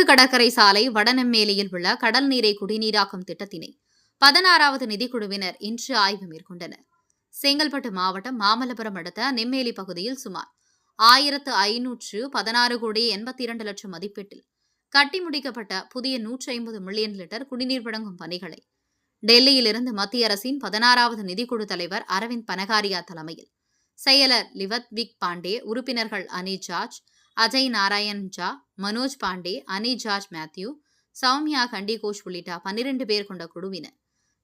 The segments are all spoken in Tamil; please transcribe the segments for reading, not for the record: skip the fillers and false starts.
கடற்கரை சாலை வடநெம்மேலியில் உள்ள கடல் நீரை குடிநீராக்கும் திட்டத்தினை 16வது நிதிக்குழுவினர் இன்று ஆய்வு மேற்கொண்டனர். செங்கல்பட்டு மாவட்டம் மாமல்லபுரம் அடுத்த நெம்மேலி பகுதியில் சுமார் 1516 கோடி 82 லட்சம் மதிப்பீட்டில் கட்டி முடிக்கப்பட்ட புதிய 150 மில்லியன் லிட்டர் குடிநீர் வழங்கும் பணிகளை டெல்லியிலிருந்து மத்திய அரசின் 16வது நிதிக்குழு தலைவர் அரவிந்த் பனகாரியா தலைமையில் செயலர் லிவத்விக் பாண்டே, உறுப்பினர்கள் அனி ஜார்ஜ், அஜய் நாராயண் ஜா, மனோஜ் பாண்டே, அனி ஜார்ஜ் மேத்யூ, சௌமியா கண்டிகோஷ் உள்ளிட்ட 12 பேர் கொண்ட குழுவினர்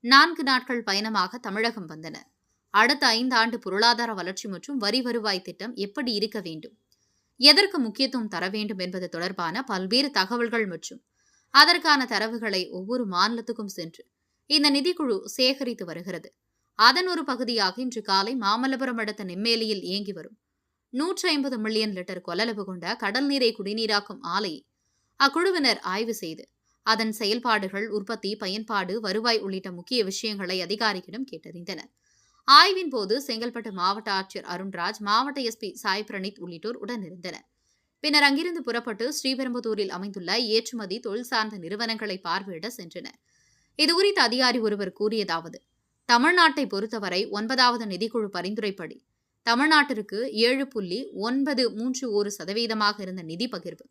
4 நாட்கள் பயணமாக தமிழகம் வந்தனர். அடுத்த 5 ஆண்டு பொருளாதார வளர்ச்சி மற்றும் வரி வருவாய் திட்டம் எப்படி இருக்க வேண்டும், எதற்கு முக்கியத்துவம் தர வேண்டும் என்பது தொடர்பான பல்வேறு தகவல்கள் மற்றும் அதற்கான தரவுகளை ஒவ்வொரு மாநிலத்துக்கும் சென்று இந்த நிதிக்குழு சேகரித்து வருகிறது. அதன் ஒரு பகுதியாக இன்று காலை மாமல்லபுரம் அடுத்த நெம்மேலியில் இயங்கி வரும் 150 மில்லியன் லிட்டர் கொள்ளளவு கொண்ட கடல் நீரை குடிநீராக்கும் ஆலையை அக்குழுவினர் ஆய்வு செய்து அதன் செயல்பாடுகள், உற்பத்தி, பயன்பாடு, வருவாய் உள்ளிட்ட முக்கிய விஷயங்களை அதிகாரிகளிடம் கேட்டறிந்தனர். ஆய்வின் போது செங்கல்பட்டு மாவட்ட ஆட்சியர் அருண்ராஜ், மாவட்ட எஸ்பி சாய் பிரணீத் உள்ளிட்டோர் உடனிருந்தனர். பின்னர் அங்கிருந்து புறப்பட்டு ஸ்ரீபெரும்புதூரில் அமைந்துள்ள ஏற்றுமதி தொழில் சார்ந்த நிறுவனங்களை பார்வையிட சென்றனர். இதுகுறித்து அதிகாரி ஒருவர் கூறியதாவது: தமிழ்நாட்டை பொறுத்தவரை 9வது நிதிக்குழு பரிந்துரைப்படி தமிழ்நாட்டிற்கு 7.931% இருந்த நிதி பகிர்வு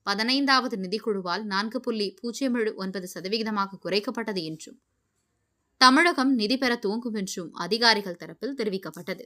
15வது நிதிக்குழுவால் 4.079% குறைக்கப்பட்டது என்றும் தமிழகம் நிதி பெற துவங்கும் என்றும் அதிகாரிகள் தரப்பில் தெரிவிக்கப்பட்டது.